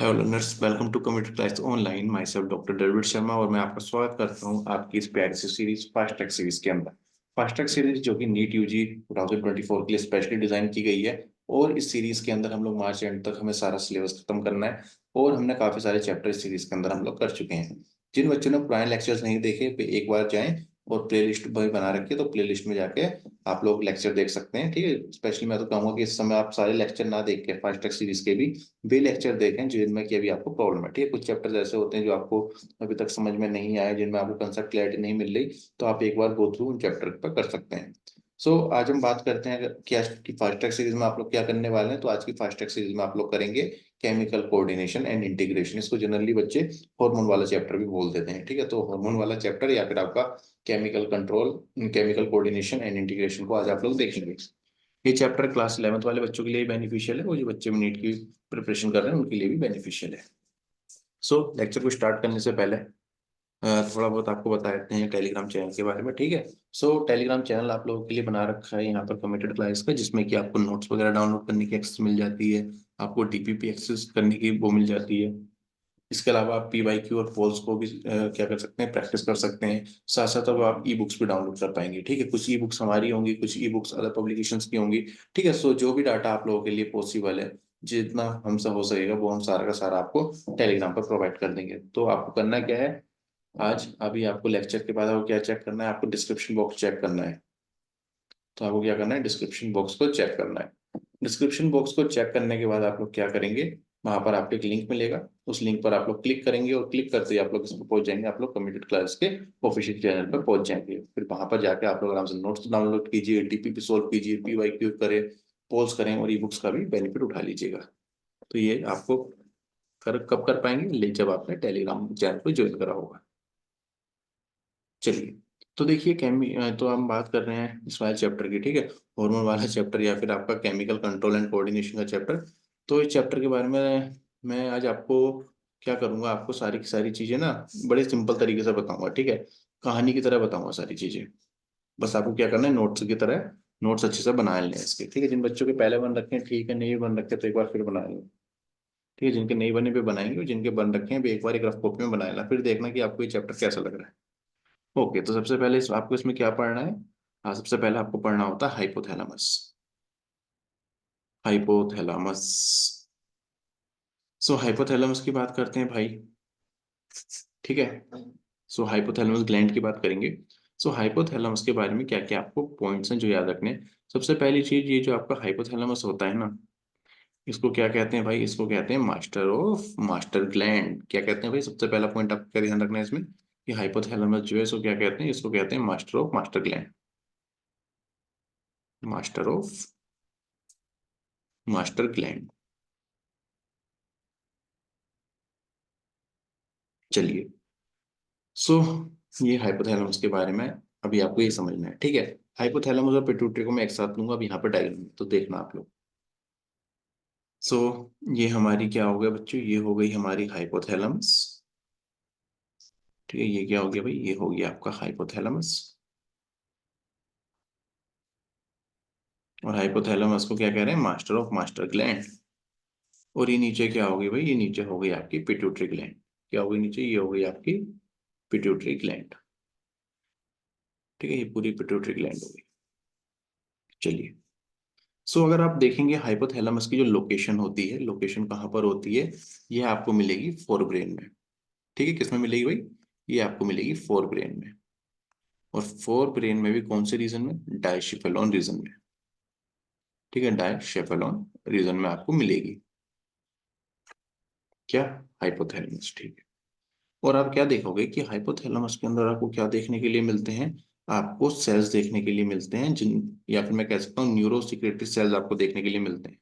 Hello learners, welcome to computer class online. Myself doctor David Sharma और मैं आपका स्वागत करता हूं आपकी इस प्यारी सी सीरीज फास्ट ट्रैक सीरीज के अंदर। फास्ट ट्रैक सीरीज जो कि नीट यूजी 2024 के लिए स्पेशली डिजाइन की गई है। और इस सीरीज के अंदर हम लोग मार्च एंड तक हमें सारा सिलेबस खत्म करना है। और हमने काफी सारे चैप्टर इस सीरीज के अंदर हम लोग कर चुके हैं। जिन बच्चों ने पुराने लेक्चर्स नहीं देखे वे एक बार जाएं और प्ले लिस्ट भी बना रखी है, तो प्ले लिस्ट में जाके आप लोग लेक्चर देख सकते हैं। ठीक है, स्पेशली मैं तो कहूंगा कि इस समय आप सारे लेक्चर ना देख के फास्ट ट्रैक सीरीज के भी वे लेक्चर देखें जिनमें कि अभी आपको प्रॉब्लम है। ठीक है, कुछ चैप्टर्स ऐसे होते हैं जो आपको अभी तक समझ में नहीं आए, जिनमें आपको कंसेप्ट क्लैरिटी नहीं मिल रही, तो आप एक बार गो थ्रू उन चैप्टर पर कर सकते हैं। आज हम बात करते हैं कि आज की फास्ट ट्रैक सीरीज में आप लोग क्या करने वाले हैं। तो आज की फास्ट ट्रैक सीरीज में आप लोग करेंगे केमिकल कोऑर्डिनेशन एंड इंटीग्रेशन। इसको जनरली बच्चे हार्मोन वाला चैप्टर भी बोल देते हैं। ठीक है, तो हार्मोन वाला चैप्टर या फिर आपका chemical control, chemical coordination and integration को आज आप लोग देखेंगे। ये चैप्टर क्लास 11th वाले बच्चों के लिए बेनिफिशियल है, और जो बच्चे नीट की प्रिपरेशन कर रहे हैं उनके लिए भी बेनिफिशियल है। लेक्चर को स्टार्ट करने से पहले थोड़ा बहुत आपको बता देते हैं टेलीग्राम चैनल के बारे में। ठीक है, टेलीग्राम चैनल आप लोगों के लिए बना रखा है यहाँ पर कमिटेड क्लास का, जिसमें कि आपको नोट्स वगैरह डाउनलोड करने की एक्सेस मिल जाती है, आपको डीपीपी एक्सेस करने की वो मिल जाती है। इसके अलावा आप पीवाईक्यू और पोल्स को भी क्या कर सकते हैं, प्रैक्टिस कर सकते हैं। साथ साथ अब आप ई बुक्स भी डाउनलोड कर पाएंगे। ठीक है, कुछ ई बुक्स हमारी होंगी, कुछ ई बुक्स अदर पब्लिकेशंस की होंगी। ठीक है, जो भी डाटा आप लोगों के लिए पॉसिबल है, जितना हमसे हो सकेगा वो हम सारा का सारा आपको टेलीग्राम पर प्रोवाइड कर देंगे। तो आपको करना क्या है, आज अभी आपको लेक्चर के बाद आपको क्या चेक करना है, आपको डिस्क्रिप्शन बॉक्स चेक करना है। तो आपको क्या करना है, डिस्क्रिप्शन बॉक्स को चेक करना है। डिस्क्रिप्शन बॉक्स को चेक करने के बाद आप लोग क्या करेंगे, वहां पर आपको एक लिंक मिलेगा, उस लिंक पर आप लोग क्लिक करेंगे और क्लिक करते ही आप लोग इस पर पहुंच जाएंगे, आप लोग कम्प्यूटर क्लास के ऑफिशियल चैनल पर पहुंच जाएंगे। फिर वहां पर जाके आप लोग आराम से नोट्स डाउनलोड कीजिए, डीपीपी सोल्व कीजिए, पीवाईक्यू करें, पोल्स करें और ई बुक्स का भी बेनिफिट उठा लीजिएगा। तो ये आपको कब कर पाएंगे, जब आपने टेलीग्राम चैनल को ज्वाइन करा होगा। चलिए, तो देखिए तो हम बात कर रहे हैं इस वाले चैप्टर की। ठीक है, हार्मोन वाला चैप्टर या फिर आपका केमिकल कंट्रोल एंड कोऑर्डिनेशन का चैप्टर। तो इस चैप्टर के बारे में मैं आज आपको क्या करूंगा, आपको सारी की सारी चीजें ना बड़े सिंपल तरीके से बताऊंगा। ठीक है, कहानी की तरह बताऊंगा सारी चीजें। बस आपको क्या करना है, नोट्स की तरह नोट्स अच्छे से बना लेने हैं इसके। ठीक है, जिन बच्चों के पहले बन रखे हैं ठीक है, नहीं बन रखे तो एक बार फिर बना लें। ठीक है, जिनके नहीं बने पे बनाएंगे, और जिनके बन रखे हैं भी एक बार एक रफ कॉपी में बना लेना, फिर देखना कि आपको ये चैप्टर कैसा लग रहा है। ओके, तो सबसे पहले आपको इसमें क्या पढ़ना है। हाँ, सबसे पहले आपको पढ़ना होता है हाइपोथैलेमस। हाइपोथैलेमस। हाइपोथैलेमस की बात करते हैं भाई। ठीक है, हाइपोथैलेमस ग्लैंड की बात करेंगे। हाइपोथैलेमस के बारे में क्या क्या आपको पॉइंट्स हैं जो याद रखने हैं। सबसे पहली चीज, ये जो आपका हाइपोथैलेमस होता है ना, इसको क्या कहते हैं भाई, इसको कहते हैं मास्टर ग्लैंड। क्या कहते हैं भाई, सबसे पहला पॉइंट आपको क्या ध्यान रखना है इसमें, कि हाइपोथैलेमस जो है इसको क्या कहते हैं, इसको कहते हैं master gland. Master of master gland. चलिए, सो ये हाइपोथैलेमस के बारे में अभी आपको ये समझना है। ठीक है, हाइपोथैलेमस और पिट्यूटरी को मैं एक साथ लूंगा अब यहाँ पर डायग्राम में, तो देखना आप लोग। सो ये हमारी क्या हो गया बच्चों, ये हो गई हमारी हाइपोथैलेमस। ठीक है, ये क्या हो गया भाई, ये हो गया आपका हाइपोथैलेमस। और हाइपोथैलेमस को क्या कह रहे हैं, मास्टर ऑफ मास्टर ग्लैंड। और ये नीचे क्या हो गई भाई, ये नीचे हो गई आपकी पिट्यूटरी ग्लैंड। क्या हो गई नीचे, ये हो गई आपकी पिट्यूटरी ग्लैंड। ठीक है, ये पूरी पिट्यूटरी ग्लैंड हो गई। चलिए, अगर आप देखेंगे हाइपोथैलेमस की जो लोकेशन होती है, लोकेशन कहाँ पर होती है, ये आपको मिलेगी फोर ब्रेन में। ठीक है, किसमें मिलेगी भाई, ये आपको मिलेगी फोर ब्रेन में। और फोर ब्रेन में भी कौन से रीजन में, डाइशेफेलॉन रीजन में। ठीक है, डाइशेफेलॉन रीजन में आपको मिलेगी क्या, हाइपोथैलेमस। ठीक है, और आप क्या देखोगे कि हाइपोथैलेमस के अंदर आपको क्या देखने के लिए मिलते हैं, आपको सेल्स देखने के लिए मिलते हैं, जिन या फिर मैं कह सकता हूँ न्यूरो सिक्रेटरी सेल्स आपको देखने के लिए मिलते हैं।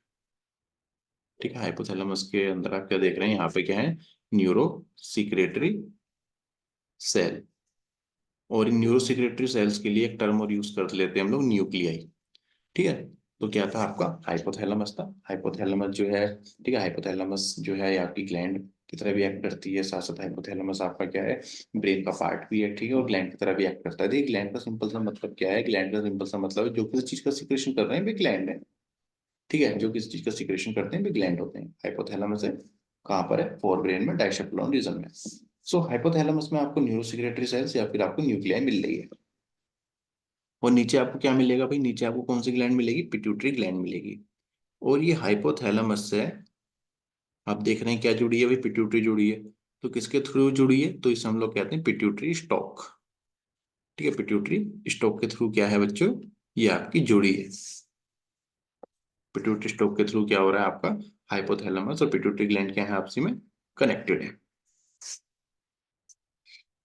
ठीक है, हाइपोथैलेमस के अंदर आप क्या देख रहे हैं, यहाँ पे क्या है, न्यूरो सिक्रेटरी सेल। और इन न्यूरो सिक्रेटरी सेल्स के लिए एक टर्म और यूज कर लेते हैं हम लोग, न्यूक्लियाई। ठीक है, तो क्या था आपका, हाइपोथैलेमस था। हाइपोथैलेमस जो है, ठीक है, हाइपोथैलेमस जो है ये आपकी ग्लैंड की तरह भी एक्ट करती है, साथ साथ हाइपोथैलेमस आपका क्या है, ब्रेन का पार्ट भी है। ठीक है, और ग्लैंड की तरह भी एक्ट करता है। देखिए, ग्लैंड का सिंपल सा मतलब क्या है, ग्लैंड का सिंपल सा मतलब है जो किसी चीज का सिक्रेशन कर रहे हैं वे ग्लैंड है। ठीक है, जो किसी चीज का सिक्रेशन करते हैं वे ग्लैंड होते हैं, हाइपोथैलेमस है कहाँ पर है, फोर ब्रेन में, डाइसेप्लोन रीजन में। सो हाइपोथैलेमस में आपको न्यूरोसेक्रेटरी सेल्स या फिर आपको न्यूक्लियाई मिल रही है। और नीचे आपको क्या मिलेगा भाई, नीचे आपको कौन सी ग्लैंड मिलेगी, पिट्यूटरी ग्लैंड मिलेगी। और ये हाइपोथैलेमस से आप देख रहे हैं क्या जुड़ी है भाई, पिट्यूटरी जुड़ी है। तो किसके थ्रू जुड़ी है, तो इसे हम लोग कहते हैं पिट्यूटरी स्टॉक। ठीक है, पिट्यूटरी स्टॉक के थ्रू क्या है बच्चों, ये आपकी जुड़ी है। पिट्यूटरी स्टॉक के थ्रू क्या हो रहा है आपका, हाइपोथैलेमस और पिट्यूटरी ग्लैंड क्या है आपसी में कनेक्टेड है।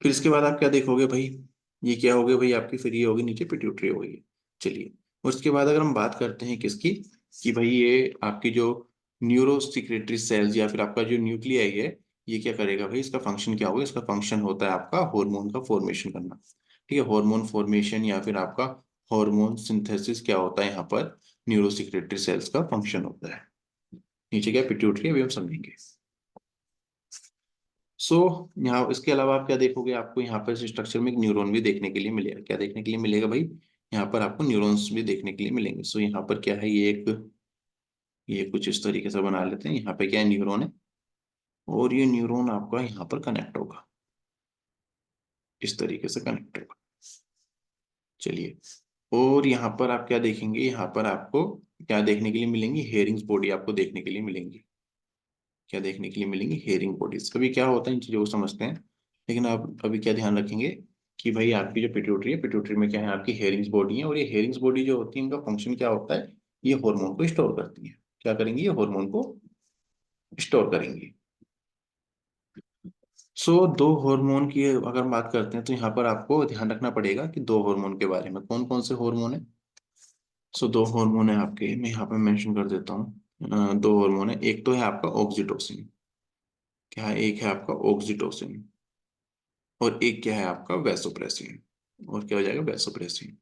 फिर इसके बाद आप क्या देखोगे भाई, ये क्या हो गया भाई आपकी, फिर ये होगी नीचे पिट्यूटरी हो गई। चलिए, उसके बाद अगर हम बात करते हैं किसकी, कि भाई ये आपकी जो न्यूरो सिक्रेटरी सेल्स या फिर आपका जो न्यूक्लियाई है, ये क्या करेगा भाई, इसका फंक्शन क्या होगा, इसका फंक्शन होता है आपका हार्मोन का फॉर्मेशन करना। ठीक है, हार्मोन फॉर्मेशन या फिर आपका हार्मोन सिंथेसिस क्या होता है यहाँ पर, न्यूरो सिक्रेटरी सेल्स का फंक्शन होता है। नीचे क्या पिट्यूटरी, अभी हम समझेंगे। सो यहाँ इसके अलावा आप क्या देखोगे, आपको यहाँ पर स्ट्रक्चर में एक न्यूरॉन भी देखने के लिए मिलेगा। क्या देखने के लिए मिलेगा भाई, यहाँ पर आपको न्यूरॉन्स भी देखने के लिए मिलेंगे। सो यहाँ पर क्या है, ये कुछ इस तरीके से बना लेते हैं। यहाँ पे क्या है, न्यूरॉन है, और ये न्यूरॉन आपका यहाँ पर कनेक्ट होगा, इस तरीके से कनेक्ट होगा। चलिए, और यहाँ पर आप क्या देखेंगे, यहाँ पर आपको क्या देखने के लिए मिलेंगी, हेयरिंग्स बॉडी आपको देखने के लिए मिलेंगी। क्या देखने के लिए मिलेंगी, हेयरिंग बॉडीज। अभी क्या होता है इन चीजों को समझते हैं, लेकिन आप अभी क्या ध्यान रखेंगे कि भाई आपकी जो पिट्यूटरी है, पिट्यूटरी में क्या है आपकी हेयरिंग्स बॉडी है, और ये हेयरिंग्स बॉडी जो होती है इनका फंक्शन क्या होता है, ये हार्मोन को स्टोर करती है। क्या करेंगी, ये हार्मोन को स्टोर करेंगी। सो दो हार्मोन की अगर हम बात करते हैं, तो यहाँ पर आपको ध्यान रखना पड़ेगा कि दो हार्मोन के बारे में, कौन कौन से हार्मोन है। सो दो हार्मोन है आपके, मैं यहाँ पे मेंशन कर देता हूँ। दो हार्मोन है, एक तो है आपका ऑक्सीटोसिन। क्या है, एक है आपका ऑक्सीटोसिन, और एक क्या है आपका वैसोप्रेसिन। और क्या हो जाएगा, वैसोप्रेसिन।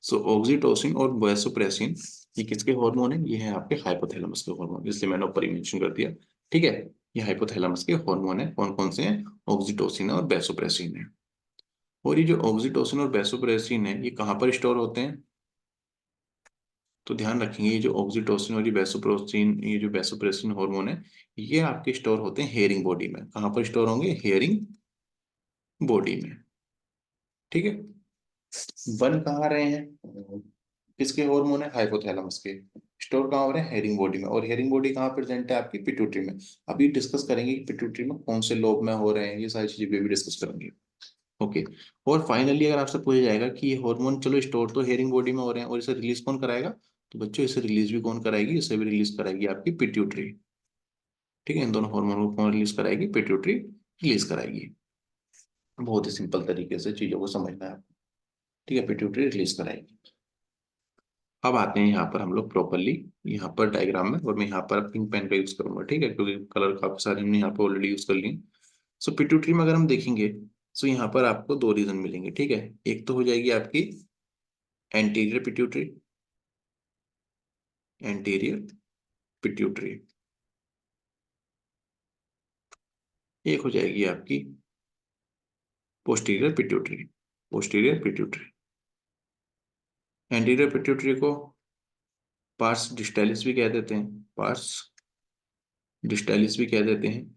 सो ऑक्सीटोसिन और वैसोप्रेसिन ये किसके हार्मोन है, ये है आपके हाइपोथैलेमस के हार्मोन, इसलिए मैंने ऊपर ही मेंशन कर दिया। ठीक है, ये हाइपोथैलेमस के हार्मोन है, कौन कौन से हैं, ऑक्सीटोसिन और वैसोप्रेसिन है। और ये जो ऑक्सीटोसिन और वैसोप्रेसिन है, ये कहाँ पर स्टोर होते हैं, तो ध्यान रखेंगे, ये जो ऑक्सीटोसिन और ये जो वैसोप्रेसिन हार्मोन है, ये आपके स्टोर होते हैं हेयरिंग बॉडी में। कहाँ पर स्टोर होंगे, हेयरिंग बॉडी में। ठीक है, बन कहाँ रहे हैं, किसके हार्मोन है, हाइपोथैलेमस के। स्टोर कहाँ हो रहे हैं, हेयरिंग बॉडी में। और हेयरिंग बॉडी कहाँ प्रेजेंट है आपकी, पिट्यूटरी में। अभी डिस्कस करेंगे कि पिट्यूटरी में कौन से लोब में हो रहे हैं, ये सारी चीजें भी डिस्कस करेंगे। ओके, और फाइनली अगर आपसे पूछा जाएगा कि ये हार्मोन चलो स्टोर तो हेयरिंग बॉडी में हो रहे हैं, और इसे रिलीज कौन कराएगा, तो बच्चों इसे रिलीज भी कौन कराएगी, इसे भी रिलीज कराएगी आपकी पिट्यूटरी। ठीक है, इन दोनों हार्मोन को कौन रिलीज कराएगी, पिट्यूटरी रिलीज कराएगी। बहुत ही सिंपल तरीके से चीजों को समझना है आपको। ठीक है, पिट्यूटरी रिलीज कराएगी। अब आते हैं यहाँ पर हम लोग प्रॉपरली, यहाँ पर डायग्राम में, और मैं यहाँ पर पिंक पेन का यूज करूंगा। ठीक है, क्योंकि कलर काफी सारे हमने यहाँ पे ऑलरेडी यूज कर लिए। सो पिट्यूटरी में अगर हम देखेंगे, सो यहाँ पर आपको दो रीजन मिलेंगे। ठीक है, एक तो हो जाएगी आपकी एंटीरियर पिट्यूटरी, एंटीरियर पिट्यूटरी। एक हो जाएगी आपकी posterior pituitary, posterior pituitary. Anterior pituitary को पार्स डिस्टालिस भी कह देते हैं, पार्स डिस्टालिस भी कह देते हैं।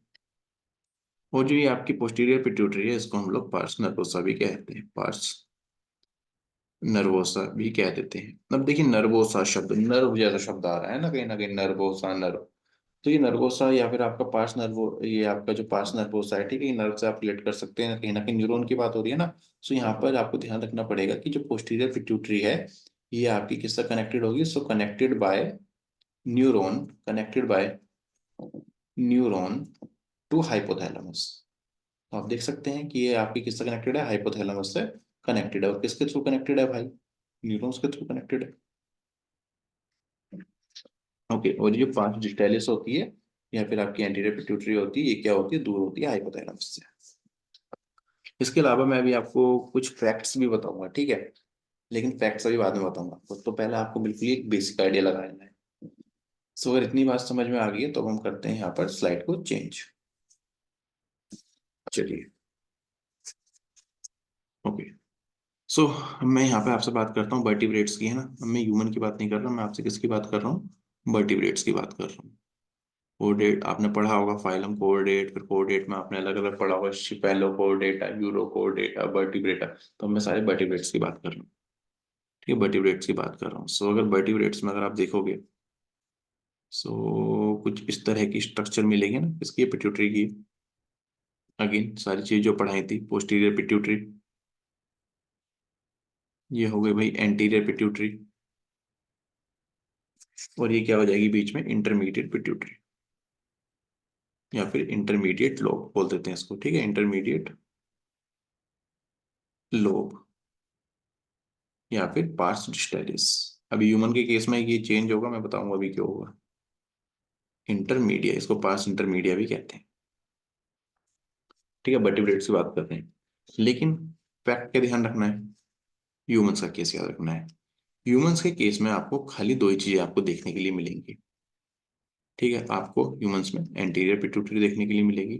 और जो ये आपकी पोस्टीरियर पिट्यूटरी है, इसको हम लोग पार्स नर्वोसा भी कहते हैं, पार्स नर्वोसा भी कह देते हैं। अब देखिए, नर्वोसा शब्द, नर्व जैसा शब्द आ रहा है ना कहीं, नर्वोसा नर्व। तो ये नर्वोसा या फिर आपका पार्स नर्वो, ये आपका जो पार्स नर्वोसा है, ठीक है, ये नर्व से आप रिलेट कर सकते हैं, कहीं ना कहीं न्यूरॉन की बात हो रही है ना। सो यहाँ पर आपको ध्यान रखना पड़ेगा कि जो पोस्टीरियर पिट्यूटरी है, ये आपकी किससे कनेक्टेड होगी, so connected by neuron, connected by neuron to hypothalamus. तो आप देख सकते हैं कि ये आपकी किससे कनेक्टेड है, हाइपोथैलेमस से कनेक्टेड है। और किसके थ्रू कनेक्टेड है भाई, न्यूरॉन्स के थ्रू कनेक्टेड है। ओके, और ये जो पांच डिस्टेलिस होती है या फिर आपकी एंटीरियर पिट्यूटरी होती है, ये क्या होती है, दूर होती है हाइपोथैलेमस से। इसके अलावा मैं अभी आपको कुछ फैक्ट्स भी बताऊंगा, ठीक है, लेकिन फैक्ट्स अभी बाद में बताऊंगा आपको, तो पहले आपको बिल्कुल ही एक बेसिक आइडिया लगाना है। सो अगर इतनी बात समझ में आ गई है, तो अब हम करते हैं यहाँ पर स्लाइड को चेंज। चलिए, ओके। सो मैं यहाँ पे आपसे बात करता हूँ वर्टिब्रेट्स की, है ना। अब मैं ह्यूमन की बात नहीं कर रहा, मैं आपसे किसकी बात कर रहा हूँ, वर्टिब्रेट्स की बात कर रहा हूँ। कोऑर्डिनेट आपने पढ़ा होगा, फाइलम कोऑर्डिनेट, फिर कोऑर्डिनेट में आपने अलग अलग पढ़ा होगा, शिपेलो कोऑर्डिनेटा, यूरो कोऑर्डिनेटा, वर्टिब्रेटा। तो मैं सारे वर्टिब्रेट्स की बात कर रहा हूँ। ठीक है, वर्टिब्रेट्स की बात कर रहा हूँ। सो अगर वर्टिब्रेट्स में अगर आप देखोगे, सो कुछ इस तरह की स्ट्रक्चर मिलेगी ना इसकी, पिट्यूटरी की। अगेन सारी चीज जो पढ़ाई थी, पोस्टीरियर पिट्यूटरी, ये हो गई भाई एंटीरियर पिट्यूटरी, और ये क्या हो जाएगी बीच में, इंटरमीडिएट पिट्यूटरी, या फिर इंटरमीडिएट लोब बोल देते हैं इसको। ठीक है, इंटरमीडिएट लोब या फिर पार्स डिस्टैलिस। अभी ह्यूमन के केस में ये चेंज होगा, मैं बताऊंगा अभी क्यों होगा। इंटरमीडिया, इसको पार्स इंटरमीडिया भी कहते हैं। ठीक है, वर्टिब्रेट्स की बात करते हैं, लेकिन फैक्ट क्या ध्यान रखना है, ह्यूमंस का केस याद रखना है। ह्यूमंस के केस में आपको खाली दो ही चीजें आपको देखने के लिए मिलेंगी। ठीक है, आपको ह्यूमंस में एंटीरियर पिट्यूटरी देखने के लिए मिलेगी,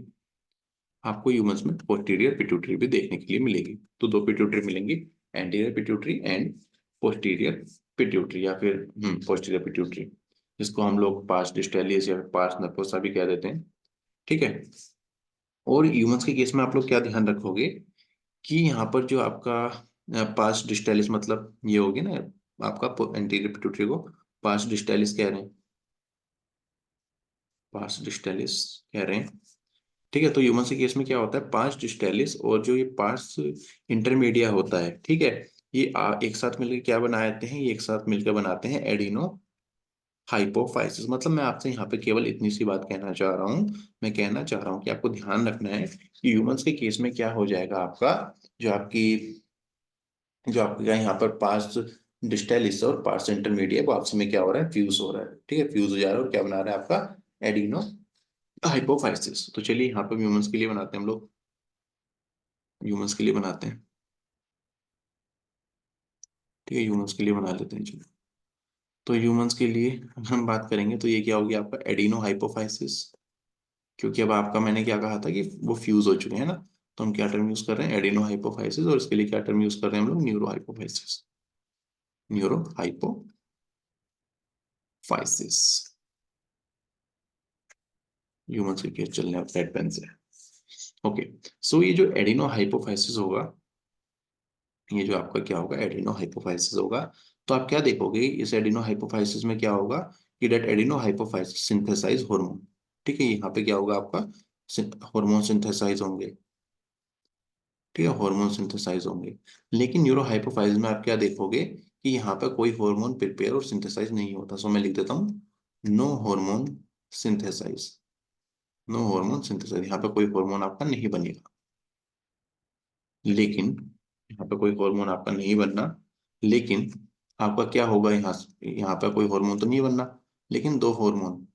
आपको ह्यूमंस में पोस्टीरियर पिट्यूटरी भी देखने के लिए मिलेगी। तो दो पिट्यूटरी मिलेंगी, anterior pituitary and posterior pituitary, या फिर पोस्टीरियर पिट्यूटरी, जिसको हम लोग पार्स डिस्टेलिस या पार्स नर्वोसा भी कह देते हैं। ठीक है, और ह्यूमंस के केस में आप लोग क्या ध्यान रखोगे कि यहाँ पर जो आपका पार्स डिस्टेलिस, मतलब ये होगी ना आपका एंटीरियर पिट्यूटरी को पार्स डिस्टेलिस कह रहे हैं, पार्स डिस्टेलिस कह रहे हैं। ठीक है, तो ह्यूमन के केस में क्या होता है, पांच डिस्टेलिस और जो ये पार्स इंटरमीडिया होता है, ठीक है, ये एक साथ मिलकर क्या बनाते हैं, ये एक साथ मिलकर बनाते हैं एडिनो हाइपोफाइसिस। मतलब मैं आपसे यहाँ पे केवल इतनी सी बात कहना चाह रहा हूँ, मैं कहना चाह रहा हूँ कि आपको ध्यान रखना है कि ह्यूमंस के केस में क्या हो जाएगा आपका, जो आपकी जो आपका यहाँ पर पार्स डिस्टेलिस और पार्स इंटरमीडिया, वो आपस में क्या हो रहा है, फ्यूज हो रहा है। ठीक है, फ्यूज हो जा रहा है, और क्या बना रहा है आपका एडिनो हाइपोफाइसिस। तो चलिए यहाँ पे ह्यूमंस के लिए बनाते हैं हम लोग, ह्यूमंस के लिए बनाते हैं। ठीक है, ह्यूमंस के लिए बना लेते हैं चलो। तो ह्यूमंस के लिए अगर हम बात करेंगे तो ये क्या होगी आपका एडिनो हाइपोफाइसिस, क्योंकि अब आपका मैंने क्या कहा था कि वो फ्यूज हो चुके हैं ना। तो हम क्या टर्म यूज कर रहे हैं, एडिनो हाइपोफाइसिस, और इसके लिए क्या टर्म यूज कर रहे हैं हम लोग, neuro hypophysis, neuro hypophysis. Humans के केस चलने अब रेड पेन से। ओके, सो ये जो एडिनो हाइपोफाइसिस होगा, ये जो आपका क्या होगा, एडिनो हाइपोफाइसिस होगा। तो आप क्या देखोगे इस एडिनो हाइपोफाइसिस में क्या होगा, कि that adenohypophysis synthesise hormone. ठीक है, यहाँ पे क्या होगा आपका, हार्मोन सिंथेसाइज होंगे। ठीक है, हार्मोन सिंथेसाइज होंगे। लेकिन न्यूरो हाइपोफाइसिस में आप क्या देखोगे कि यहाँ पे कोई हार्मोन प्रिपेयर और सिंथेसाइज नहीं होता। सो मैं लिख देता हूँ no hormone synthesise, no hormone synthesise, यहाँ पे कोई हार्मोन आपका नहीं बनेगा। लेकिन यहाँ पे कोई हार्मोन आपका नहीं बनना, लेकिन आपका क्या होगा, यहाँ पे कोई हार्मोन तो नहीं बनना, लेकिन दो हार्मोन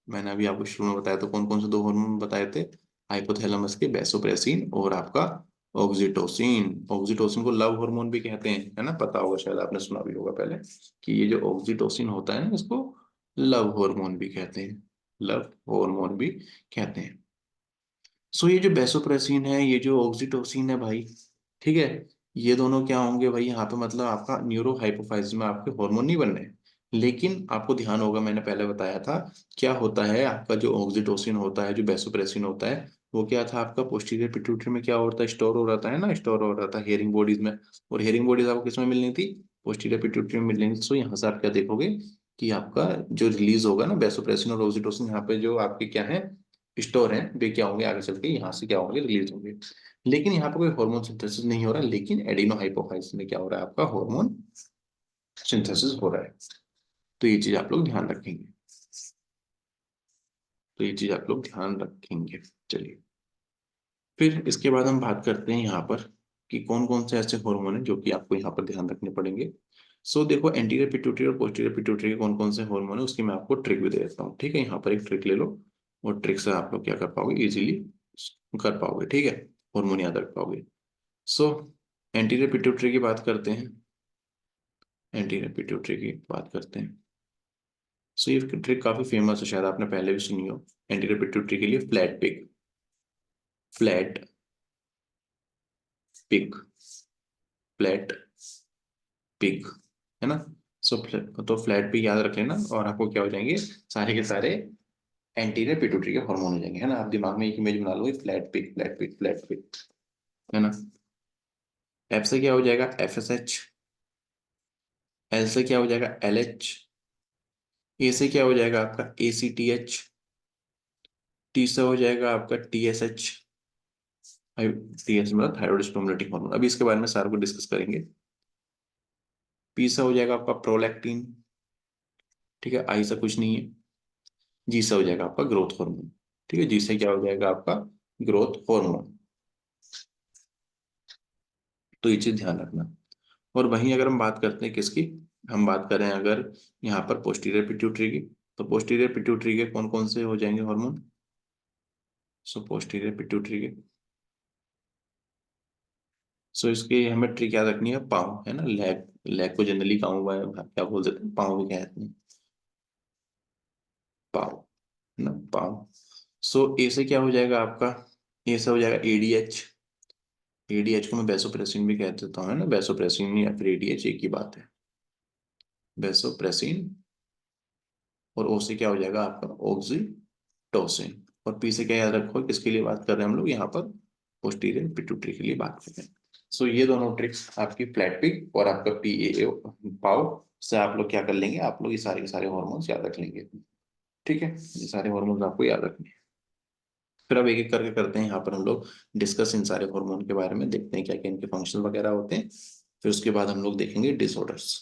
मैंने अभी आपको शुरू में बताया। तो कौन कौन से दो हार्मोन बताए थे, हाइपोथैलेमस के वैसोप्रेसिन और आपका ऑक्सीटोसिन। ऑक्सीटोसिन को लव हार्मोन भी कहते हैं, है ना, पता होगा शायद, आपने सुना भी होगा पहले कि ये जो ऑक्सीटोसिन होता है ना, इसको लव हार्मोन भी कहते हैं, लव हार्मोन भी कहते हैं। सो ये जो बेसोप्रेसिन है, ये जो ऑक्सीटोसिन है भाई, ठीक है, ये दोनों क्या होंगे भाई, यहाँ पे मतलब आपका न्यूरो हाइपोफाइसिस में आपके हार्मोन नहीं बन रहे। लेकिन आपको ध्यान होगा, मैंने पहले बताया था क्या होता है, आपका जो ऑक्सीटोसिन होता है, जो बेसोप्रेसिन होता है, वो क्या था आपका पोस्टीरियर पिट्यूटरी में क्या होता है, स्टोर हो रहता है ना, स्टोर हो रहा था हेयरिंग बॉडीज में। और हेयरिंग बॉडीज आपको किस में मिलनी थी, पोस्टीरियर पिट्यूटरी में मिलनी थी। सो यहाँ से आप क्या देखोगे कि आपका जो रिलीज होगा ना बेसोप्रेसिन और ऑक्सीटोसिन, यहाँ पे जो आपके क्या है, स्टोर है, वे क्या होंगे आगे चल के यहाँ से क्या होंगे, रिलीज होंगे। लेकिन यहाँ पे कोई हार्मोन सिंथेसिस नहीं हो रहा, लेकिन एडिनो हाइपोफाइसिस में क्या हो रहा है, आपका हार्मोन सिंथेसिस हो रहा है। तो ये चीज आप लोग ध्यान रखेंगे, तो ये चीज आप लोग ध्यान रखेंगे। चलिए, फिर इसके बाद हम बात करते हैं यहाँ पर कि कौन कौन से ऐसे हार्मोन हैं जो कि आपको यहाँ पर ध्यान रखने पड़ेंगे। सो देखो, एंटीरियर पिट्यूटरी और पोस्टीरियर पिट्यूटरी के कौन कौन से हार्मोन है, उसकी मैं आपको ट्रिक भी दे देता हूँ। ठीक है, यहाँ पर एक ट्रिक ले लो, और ट्रिक से आप लोग क्या कर पाओगे, इजीली कर पाओगे। ठीक है, हार्मोन याद रख पाओगे। सो एंटीरियर पिट्यूटरी की बात करते हैं, एंटीरियर पिट्यूटरी की बात करते हैं। सो ये ट्रिक काफी फेमस है, शायद आपने पहले भी सुनी हो। एंटीरियर पिट्यूटरी के लिए flat pig, flat pig, flat pig, है ना। सो तो फ्लैट पिग याद रख लेना, और आपको क्या हो जाएंगे सारे के सारे एंटीरियर पिट्यूटरी के हार्मोन हो जाएंगे, है ना। आप दिमाग में एक इमेज बना लो, flat pic flat pic flat pic, है ना। एफ से क्या हो जाएगा FSH, एल से क्या हो जाएगा LH, ए से क्या हो जाएगा आपका ACTH, टी से हो जाएगा आपका TSH, TS मतलब थायराइड स्टिमुलेटिंग हार्मोन। अभी इसके बारे में सारे को डिस्कस करेंगे। पी से हो जाएगा आपका प्रोलैक्टिन, ठीक है। आई से कुछ नहीं है। जी से हो जाएगा आपका ग्रोथ हार्मोन, ठीक है। जी से क्या हो जाएगा आपका ग्रोथ हार्मोन। तो ये चीज ध्यान रखना। और वहीं अगर हम बात करते हैं किसकी, हम बात करें अगर यहाँ पर पोस्टीरियर पिट्यूटरी की, तो पोस्टीरियर पिट्यूटरी के कौन कौन से हो जाएंगे हार्मोन। सो पोस्टीरियर पिट्यूटरी के, सो इसकी हमें ट्रिक याद रखनी है, पाँव, है ना। लेग, लेग को जनरली पाँव क्या बोल देते हैं, पाँव भी कहते हैं, पाँव, है ना, पाँव। सो ए से क्या हो जाएगा आपका, ए से हो जाएगा ADH, ADH को मैं बेसोप्रेसिन भी कह देता हूँ, है ना। बेसोप्रेसिन या फिर ADH एक ही बात है, बेसोप्रेसिन। और ओ से क्या हो जाएगा आपका ऑक्सीटोसिन। और पी से क्या याद रखो, किसके लिए बात कर रहे हैं हम लोग यहाँ पर, पोस्टीरियर पिट्यूटरी के लिए बात कर रहे हैं। सो ये दोनों ट्रिक्स आपकी फ्लैट पिक और आपका PAA पाओ से आप लोग क्या कर लेंगे, आप लोग ये सारे के सारे हॉर्मोन्स याद रख लेंगे, ठीक है। ये सारे हॉर्मोन्स आपको याद रखने हैं। फिर अब एक एक करके करते हैं यहाँ पर हम लोग डिस्कस इन सारे हार्मोन के बारे में, देखते हैं क्या क्या इनके फंक्शन वगैरह होते हैं। फिर उसके बाद हम लोग देखेंगे डिसऑर्डर्स।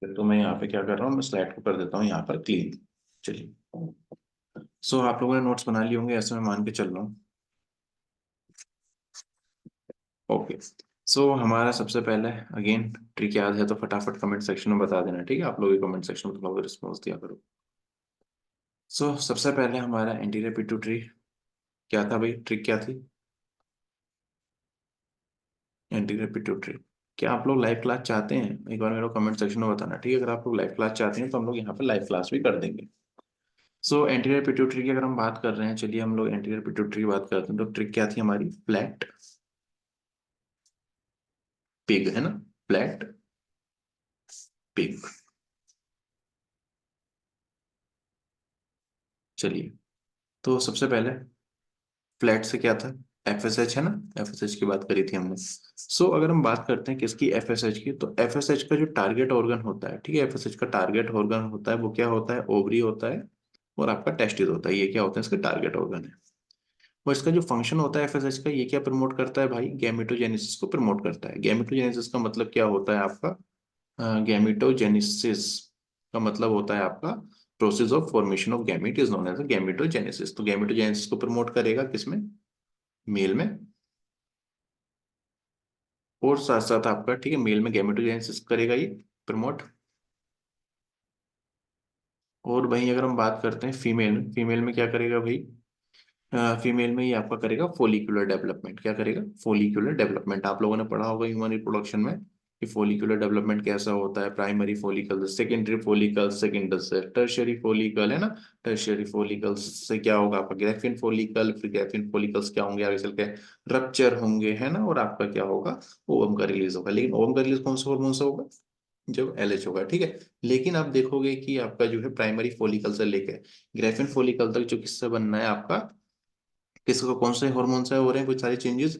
फिर तो मैं यहाँ पे क्या कर रहा हूँ, मैं स्लाइड को कर देता हूँ यहाँ पर क्लीन। चलिए, सो आप लोगों ने नोट्स बना लिए होंगे, ऐसे मैं मान के चल रहा हूँ। ओके, सो हमारा सबसे पहले अगेन ट्रिक याद है तो फटाफट कमेंट सेक्शन में बता देना, ठीक है। आप लोग भी कमेंट सेक्शन में थोड़ा रिस्पॉन्स दिया करो। सो सबसे पहले हमारा एंटीरियर पिट्यूटरी क्या था भाई, ट्रिक क्या थी, एंटीरियर पिट्यूटरी। क्या आप लोग लाइव क्लास चाहते हैं, एक बार मेरे को कमेंट सेक्शन में बताना, ठीक है। अगर आप लोग लाइव क्लास चाहते हैं तो हम लोग यहाँ पे लाइव क्लास भी कर देंगे। सो एंटीरियर पिट्यूटरी की अगर हम बात कर रहे हैं, चलिए हम लोग एंटीरियर पिट्यूटरी की बात करते हैं। तो ट्रिक क्या थी हमारी, फ्लैट पिग, है ना, फ्लैट पिग। चलिए, तो सबसे पहले फ्लैट से क्या था, FSH, है ना। FSH की बात करी थी हमने। सो अगर हम बात करते हैं किसकी, FSH की, तो FSH का जो टारगेट ऑर्गन होता है, ठीक है, FSH का टारगेट ऑर्गन होता है वो क्या होता है, ओवरी होता है और आपका टेस्टिस होता है। ये क्या होता है, इसका टारगेट ऑर्गन है। और इसका जो फंक्शन होता है FSH का, ये क्या प्रमोट करता है भाई, गैमेटोजेनेसिस को प्रमोट करता है। गैमेटोजेनेसिस का मतलब क्या होता है आपका, गैमेटोजेनेसिस का मतलब होता है आपका process of formation of gamete is known as gametogenesis. तो गैमेटोजेनेसिस को प्रमोट करेगा किसमें, मेल में। और साथ साथ आपका, ठीक है, मेल में गैमेटोजेनेसिस करेगा ये प्रमोट। और वहीं अगर हम बात करते हैं फीमेल, फीमेल में क्या करेगा भाई, फीमेल में ये आपका करेगा फोलिकुलर डेवलपमेंट। क्या करेगा, फोलिकुलर डेवलपमेंट। आप लोगों ने पढ़ा होगा ह्यूमन रिप्रोडक्शन में कि फोलिकुलर डेवलपमेंट कैसा होता है, primary follicle, secondary follicle, secondary से टर्शियरी फोलिकल, है ना। टर्शियरी फोलिकल्स से क्या होगा आपका ग्रेफिन फोलिकल, फिर ग्रेफिन फोलिकल्स क्या होंगे आगे चल के, रप्चर होंगे, है ना। और आपका क्या होगा, ओवम का रिलीज होगा। लेकिन ओवम का रिलीज कौन से हार्मोन से होगा, जब LH होगा, ठीक है। लेकिन आप देखोगे कि आपका जो है प्राइमरी फोलिकल से लेकर ग्रेफिन फोलिकल तक जो किससे बनना है आपका, किसको कौन से हार्मोन से हो रहे हैं कुछ सारी चेंजेस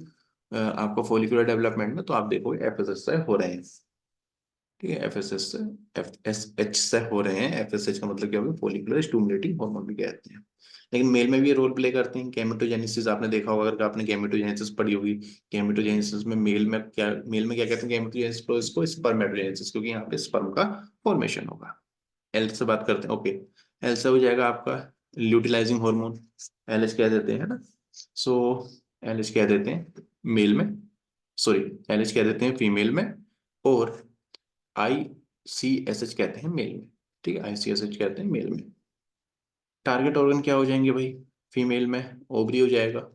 आपको फोलिकुलर डेवलपमेंट में, तो आप देखोगे FSH से हो रहे हैं, ठीक है। FSH से, FSH से हो रहे हैं। FSH का मतलब क्या होगा, फोलिकुलर स्टिमुलेटिंग हार्मोन भी कहते हैं। लेकिन मेल में भी ये रोल प्ले करते हैं। गैमेटोजेनेसिस आपने देखा होगा, अगर आपने गैमेटोजेनेसिस पढ़ी होगी, गैमेटोजेनेसिस में मेल में क्या कहते हैं, गैमेटोजेनेसिस को इसको स्पर्मेटोजेनेसिस, क्योंकि यहाँ पे स्पर्म का फॉर्मेशन होगा। एल से बात करते हैं, ओके। एल से हो जाएगा आपका ल्यूटिलाइजिंग हार्मोन, LH कह देते हैं, है ना। सो LH कह देते हैं मेल में, सॉरी, LH कह देते हैं फीमेल में। और ICSH कहते हैं मेल में, ठीक है। ICSH कहते हैं मेल में। टारगेट ऑर्गन क्या हो जाएंगे भाई, फीमेल में ओवरी हो जाएगा,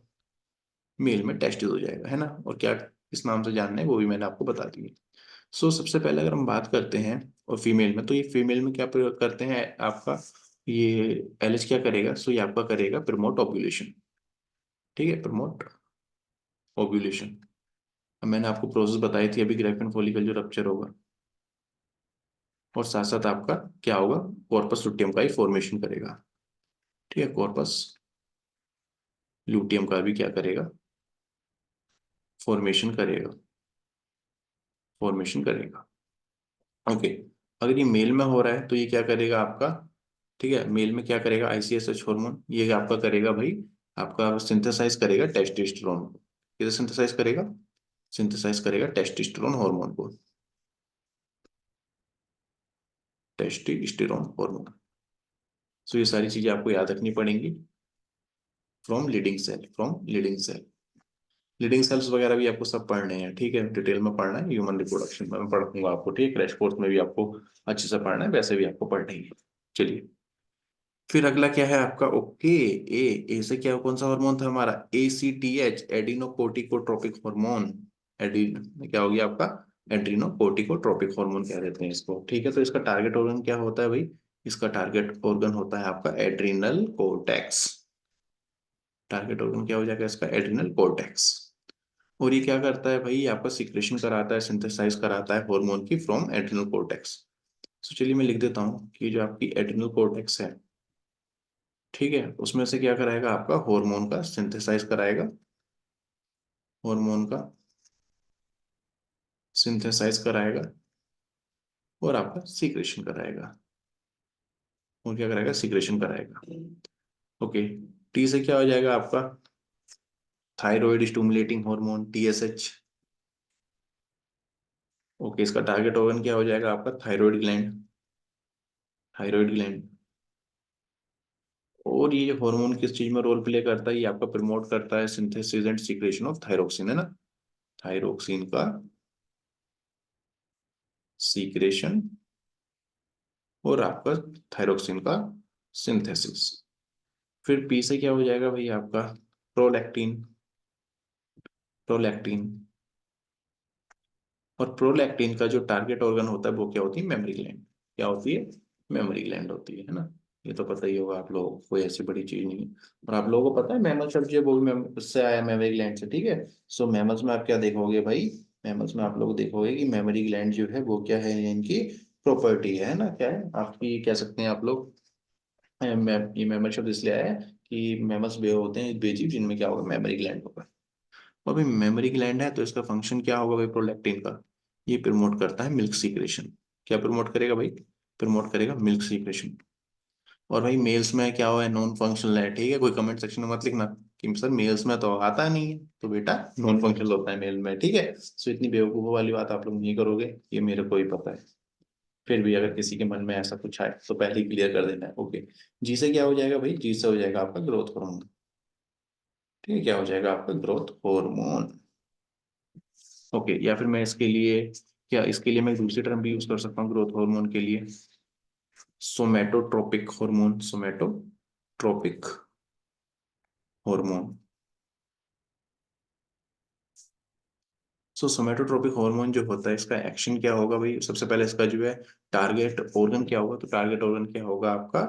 मेल में टेस्टिस हो जाएगा, है ना। और क्या किस नाम से जानना है वो भी मैंने आपको बता दिया। सो सबसे पहले अगर हम बात करते हैं और फीमेल में, तो ये फीमेल में क्या प्रयोग करते हैं आपका, ये LH क्या करेगा, सो ये आपका करेगा प्रमोट ओव्यूलेशन, ठीक है, प्रमोट ओव्यूलेशन। मैंने आपको प्रोसेस बताई थी अभी, ग्रेफिन फॉलिकल जो रप्चर होगा, और साथ साथ आपका क्या होगा, कॉर्पस लुटियम का ही फॉर्मेशन करेगा। ठीक है, कॉर्पस लुटियम का भी क्या करेगा, फॉर्मेशन करेगा, फॉर्मेशन करेगा। ओके, अगर ये मेल में हो रहा है तो ये क्या करेगा आपका, ठीक है, मेल में क्या करेगा, आईसीएसएच हार्मोन ये आपका करेगा भाई, आपका सिंथेसाइज करेगा टेस्टोस्टेरोन को। किसे सिंथेसाइज करेगा, सिंथेसाइज करेगा टेस्टोस्टेरोन हार्मोन को, टेस्टोस्टेरोन हार्मोन। सो ये सारी चीजें आपको याद रखनी पड़ेंगी। From leading cell, from leading cell, leading cells वगैरह भी आपको सब पढ़ने हैं, ठीक है, डिटेल में पढ़ना है, ह्यूमन रिप्रोडक्शन में मैं पढ़ूंगा आपको, ठीक है, क्रैश कोर्स में भी आपको अच्छे से पढ़ना है, वैसे भी आपको पढ़ना ही है। चलिए, फिर अगला क्या है आपका, ओके, ए से क्या, कौन सा हार्मोन था हमारा, एसीटीएच, एडिनोकोर्टिकोट्रोपिक हार्मोन। एडिन क्या हो गया आपका, एड्रीनोकोर्टिकोट्रोपिक हार्मोन कह देते हैं इसको, ठीक है। तो इसका टारगेट ऑर्गन क्या होता है भाई, इसका टारगेट ऑर्गन होता है आपका एड्रिनल कोर्टेक्स। टारगेट ऑर्गन क्या हो जाएगा इसका, एड्रिनल कोर्टेक्स। और ये क्या करता है भाई, ये आपका सिक्रेशन कराता है, सिंथेसाइज कराता है हार्मोन की फ्रॉम एड्रिनल कोर्टेक्स। तो चलिए मैं लिख देता हूँ कि जो आपकी एड्रिनल कोर्टेक्स है, ठीक है, उसमें से क्या कराएगा आपका, हार्मोन का सिंथेसाइज कराएगा, हार्मोन का सिंथेसाइज कराएगा और आपका सीक्रेशन कराएगा, और क्या कराएगा, सीक्रेशन कराएगा। ओके, टी से क्या हो जाएगा आपका, thyroid stimulating hormone, TSH. Okay, इसका टारगेट ऑर्गन क्या हो जाएगा आपका, थायराइड ग्लैंड, थायराइड ग्लैंड। और ये हार्मोन किस चीज में रोल प्ले करता है, ये आपका प्रमोट करता है synthesis and secretion of thyroxine, है ना, थायरोक्सिन का सीक्रेशन और आपका थायरोक्सिन का सिंथेसिस। फिर पी से क्या हो जाएगा भाई आपका, प्रोलैक्टिन, प्रोलैक्टिन। और प्रोलैक्टिन का जो टारगेट ऑर्गन होता है वो क्या होती है, मेमोरी ग्लैंड। क्या होती है, मेमोरी ग्लैंड होती है ना। ये तो पता ही होगा आप लोगों को, कोई ऐसी बड़ी चीज नहीं है। और आप लोगों को पता है मैमल शब्द जो है वो भी उससे आया, मेमोरी ग्लैंड से, ठीक है। सो मैमल्स में आप क्या देखोगे भाई, मैमल्स में आप लोग देखोगे कि मेमोरी ग्लैंड जो है वो क्या है, इनकी प्रॉपर्टी है ना, क्या है आपकी, कह सकते हैं आप लोग, ये मैमल शब्द इसलिए आया है कि मैमल्स वे होते हैं बेजीव जिनमें क्या होगा, मेमोरी ग्लैंड होगा। और भाई मेमोरी ग्लैंड है तो इसका फंक्शन क्या होगा भाई, प्रोलैक्टिन का, ये प्रमोट करता है मिल्क सीक्रेशन। क्या प्रमोट करेगा भाई, प्रमोट करेगा मिल्क सीक्रेशन। और भाई मेल्स में क्या हुआ है, नॉन फंक्शनल है, ठीक है, कोई कमेंट सेक्शन में मत लिखना कि सर मेल्स में तो आता नहीं है, तो बेटा नॉन फंक्शनल होता है मेल में, ठीक है। सो इतनी बेवकूफ़ वाली बात आप लोग नहीं करोगे, ये मेरे को ही पता है। फिर भी अगर किसी के मन में ऐसा कुछ आए तो पहले ही क्लियर कर देना है। ओके, जी से क्या हो जाएगा भाई, जी से हो जाएगा आपका ग्रोथ हार्मोन, ठीक है, क्या हो जाएगा आपका, ग्रोथ हार्मोन। ओके, या फिर मैं इसके लिए क्या, इसके लिए मैं दूसरी टर्म भी यूज कर सकता हूँ ग्रोथ हार्मोन के लिए, सोमेटोट्रोपिक हार्मोन, सोमेटोट्रोपिक हार्मोन। सो सोमेटोट्रोपिक हार्मोन जो होता है इसका एक्शन क्या होगा भाई, सबसे पहले इसका जो है टारगेट ऑर्गन क्या होगा, तो टारगेट ऑर्गन क्या होगा आपका,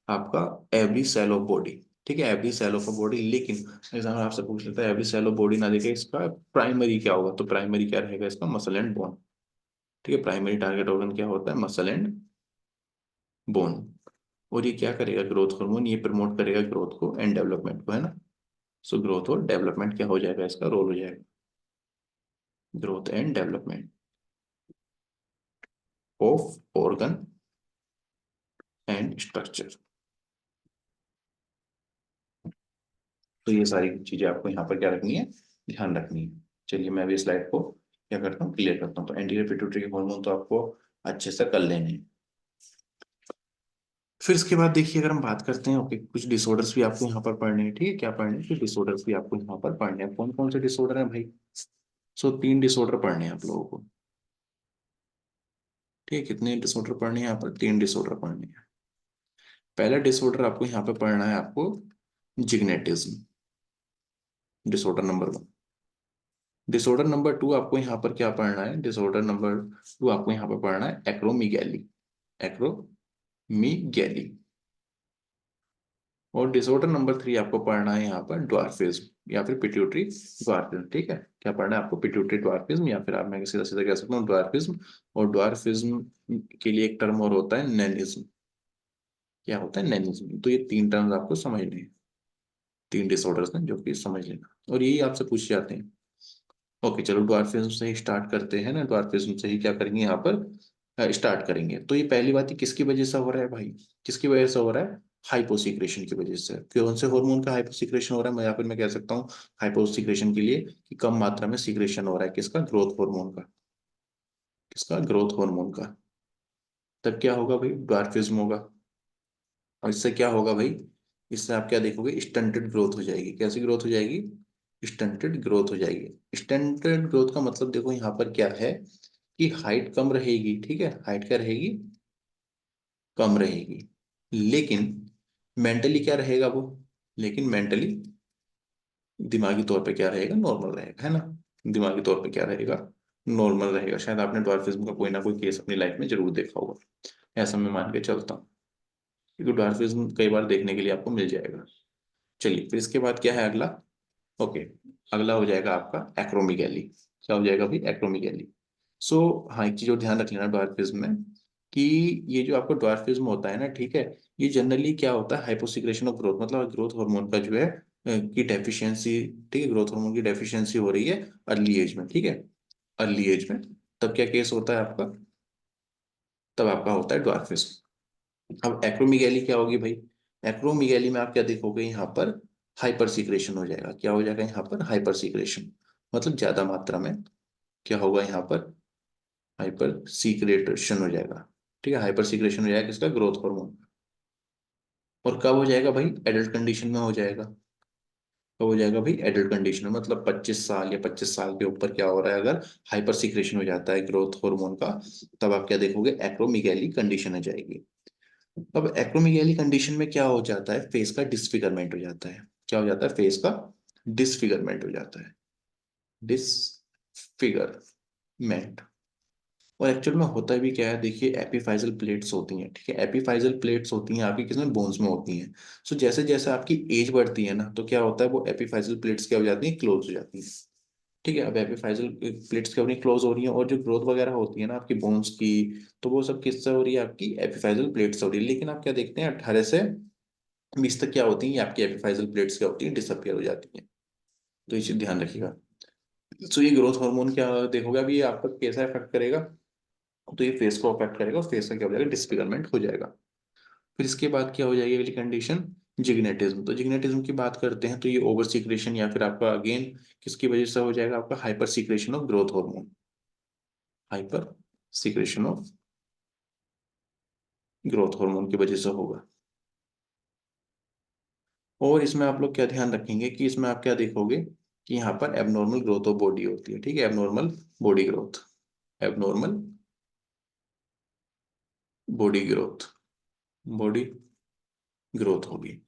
आपका एवरी सेल ऑफ बॉडी, ठीक है, एवरी सेल ऑफ बॉडी। लेकिन एग्जाम आपसे पूछ लेता है एवरी सेल ऑफ बॉडी ना देखे इसका प्राइमरी क्या होगा, तो प्राइमरी क्या रहेगा इसका, मसल एंड बोन, ठीक है, प्राइमरी टारगेट ऑर्गन क्या होता है, मसल एंड बोन। और ये क्या करेगा, ग्रोथ हार्मोन ये प्रमोट करेगा ग्रोथ को एंड डेवलपमेंट को, है ना। सो ग्रोथ और डेवलपमेंट क्या हो जाएगा, इसका रोल हो जाएगा, growth and development of organ and structure. तो ये सारी चीजें आपको यहाँ पर क्या रखनी है, ध्यान रखनी है। चलिए मैं अभी स्लाइड को क्या करता हूँ, क्लियर करता हूँ। तो एंटीरियर पिट्यूटरी हार्मोन तो आपको अच्छे से कर लेने हैं। फिर इसके बाद देखिए, अगर हम बात करते हैं, ओके, कुछ डिसऑर्डर्स भी आपको यहाँ पर पढ़ने हैं, ठीक है, क्या पढ़ने हैं, कुछ डिसऑर्डर्स भी आपको यहाँ पर पढ़ने हैं। कौन कौन से डिसऑर्डर हैं भाई, सो 3 डिसऑर्डर पढ़ने हैं आप लोगों को, ठीक है। कितने डिसऑर्डर पढ़ने हैं यहाँ पर, 3 डिसऑर्डर पढ़ने हैं। पहला डिसऑर्डर आपको यहाँ पे पढ़ना है, आपको जिग्नेटिज्म, डिसऑर्डर नंबर 1। डिसऑर्डर नंबर 2 आपको यहाँ पर क्या पढ़ना है, डिसऑर्डर नंबर 2 आपको यहाँ पर पढ़ना है एक्रोमीगैली, एक्रोमीगैली। और डिसऑर्डर नंबर 3 आपको पढ़ना है यहाँ पर ड्वार्फिज्म या फिर पिट्यूटरी ड्वार्फिज्म। ठीक है, क्या पढ़ना है आपको? पिट्यूटरी ड्वार्फिज्म या फिर आप मैं सीधा सीधा कह सकता हूँ ड्वार्फिज्म। और ड्वार्फिज्म के लिए एक टर्म और होता है नैनिज्म। क्या होता है? नैनिज्म। तो ये 3 टर्म्स आपको समझने हैं, 3 डिसऑर्डर्स हैं जो कि समझ लेना, और यही आपसे पूछे जाते हैं। ओके चलो ड्वार्फिज्म से ही स्टार्ट करते हैं ना। ड्वार्फिज्म से ही क्या करेंगे यहाँ पर स्टार्ट करेंगे। तो ये पहली बात ही किसकी वजह से हो रहा है भाई? किसकी वजह से हो रहा है? हाइपोसिक्रेशन की वजह से। कौन से हार्मोन का हाइपोसिक्रेशन हो रहा है? मैं या फिर मैं कह सकता हूँ हाइपोसिक्रेशन के लिए कि कम मात्रा में सीक्रेशन हो रहा है किसका? ग्रोथ हार्मोन का। किसका? ग्रोथ हार्मोन का। तब क्या होगा भाई? ड्वार्फिज्म होगा। और इससे क्या होगा भाई? इससे आप क्या देखोगे? स्टंटेड ग्रोथ हो जाएगी। कैसी ग्रोथ हो जाएगी? स्टंटेड ग्रोथ हो जाएगी। स्टंटेड ग्रोथ का मतलब देखो यहाँ पर क्या है कि हाइट कम रहेगी। ठीक है, हाइट क्या रहेगी? कम रहेगी। लेकिन मेंटली क्या रहेगा वो? लेकिन मेंटली दिमागी तौर पे क्या रहेगा? नॉर्मल रहेगा, है ना? दिमागी तौर पे क्या रहेगा? नॉर्मल रहेगा। शायद आपने ड्वार्फिज्म का कोई ना कोई केस अपनी लाइफ में जरूर देखा होगा, ऐसा मैं मान के चलता हूँ, क्योंकि ड्वार्फिज्म कई बार देखने के लिए आपको मिल जाएगा। चलिए फिर इसके बाद क्या है अगला? ओके, अगला हो जाएगा आपका एक्रोमीगैली। क्या हो जाएगा भाई? एक्रोमीगैली। सो हाँ, एक चीज और ध्यान रख लेना ड्वार्फिज्म में कि ये जो आपको ड्वार्फिज्म होता है ना, ठीक है, ये जनरली क्या होता है? हाइपोसिक्रेशन ऑफ ग्रोथ, मतलब ग्रोथ हार्मोन का जो है की डेफिशिएंसी। ठीक है, ग्रोथ हार्मोन की डेफिशिएंसी हो रही है अर्ली एज में। ठीक है, अर्ली एज में तब क्या केस होता है आपका? तब आपका होता है ड्वार्फिज्म। अब एक्रोमीगैली क्या होगी भाई? एक्रोमीगैली में आप क्या देखोगे यहाँ पर? हाइपर सीक्रेशन हो जाएगा। क्या हो जाएगा यहाँ पर? हाइपर सीक्रेशन, मतलब ज्यादा मात्रा में क्या होगा यहाँ पर? हाइपर सीक्रेशन हो जाएगा। ठीक है, हाइपर सीक्रेशन हो जाएगा किसका? Growth hormone. और कब हो जाएगा भाई? एडल्ट कंडीशन में हो जाएगा। कब हो जाएगा भाई? एडल्ट कंडीशन में, मतलब 25 साल या 25 साल के ऊपर क्या हो रहा है अगर हाइपर सीक्रेशन हो जाता है ग्रोथ हार्मोन का, तब आप क्या देखोगे? एक्रोमीगैली कंडीशन आ जाएगी। अब एक्रोमीगैली कंडीशन में क्या हो जाता है? फेस का डिसफिगरमेंट हो जाता है। क्या हो जाता है? फेस का डिसफिगरमेंट हो जाता है। डिसफिगरमेंट। और एक्चुअल में होता भी क्या है? देखिए, एपिफाइजल प्लेट्स होती हैं। ठीक है, एपिफाइजल प्लेट्स होती हैं आपकी किसमें? बोन्स में होती हैं। सो जैसे जैसे आपकी एज बढ़ती है ना, तो क्या होता है? वो एपिफाइजल प्लेट्स क्या हो जाती हैं? क्लोज हो जाती हैं। ठीक है, अब एपिफाइजल प्लेट्स क्या हो रही हैं? क्लोज हो रही हैं। और जो ग्रोथ वगैरह होती है ना आपकी बोन्स की, तो वो सब किससे हो रही है? आपकी एपिफाइजल प्लेट्स हो रही है। लेकिन आप क्या देखते हैं? 18 से 20 तक क्या होती है? ये आपकी एपिफाइजल प्लेट्स क्या होती हैं? डिसअपियर हो जाती हैं। तो ये चीज ध्यान रखिएगा। सो ये ग्रोथ हार्मोन क्या देखोगे अभी, ये आपका कैसा इफेक्ट करेगा? तो ये फेस को अफेक्ट करेगा, और फेस का क्या हो जाएगा? डिसफिगरमेंट हो जाएगा। फिर इसके बाद क्या हो जाएगी अगली कंडीशन? जिग्नेटिज्म। तो जिग्नेटिज्म की बात करते हैं तो ये ओवर सीक्रेशन या फिर आपका अगेन किसकी वजह से हो जाएगा? आपका hyper secretion of growth hormone. Hyper secretion of growth hormone की वजह से होगा। और इसमें आप लोग क्या ध्यान रखेंगे कि इसमें आप क्या देखोगे कि यहाँ पर एबनॉर्मल ग्रोथ ऑफ बॉडी होती है। ठीक है, abnormal body growth. Abnormal body growth, body growth होगी।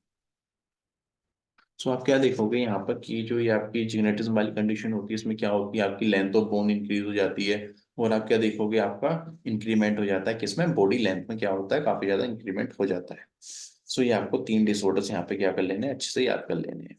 सो आप क्या देखोगे यहाँ पर कि जो ये आपकी जेनेटिज्म वाली कंडीशन होती है, इसमें क्या होती है? आपकी लेंथ ऑफ बोन इंक्रीज हो जाती है। और आप क्या देखोगे? आपका इंक्रीमेंट हो जाता है किसमें? बॉडी लेंथ में क्या होता है? काफी ज्यादा इंक्रीमेंट हो जाता है। सो ये आपको 3 डिसऑर्डर्स यहाँ पे क्या कर लेने हैं? अच्छे से याद कर लेने हैं।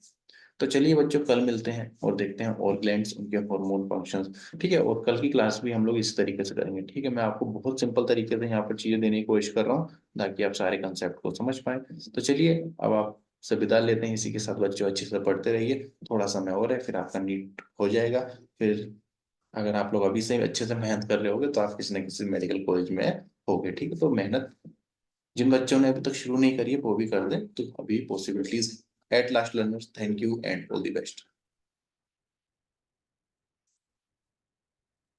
तो चलिए बच्चों, कल मिलते हैं और देखते हैं और ग्लैंड्स, उनके हार्मोन फंक्शंस। ठीक है, और कल की क्लास भी हम लोग इस तरीके से करेंगे। ठीक है, मैं आपको बहुत सिंपल तरीके से यहाँ पर चीजें देने की कोशिश कर रहा हूँ ताकि आप सारे कंसेप्ट को समझ पाए। तो चलिए, अब आप से विदा लेते हैं। इसी के साथ बच्चों अच्छे से पढ़ते रहिए। थोड़ा समय और है, फिर आपका नीट हो जाएगा। फिर अगर आप लोग अभी से अच्छे से मेहनत कर रहे होगे तो आप किसी न किसी मेडिकल कॉलेज में होगे। ठीक है, तो मेहनत जिन बच्चों ने अभी तक शुरू नहीं करी है वो भी कर दें, तो अभी possibilities at last learners. Thank you and all the best.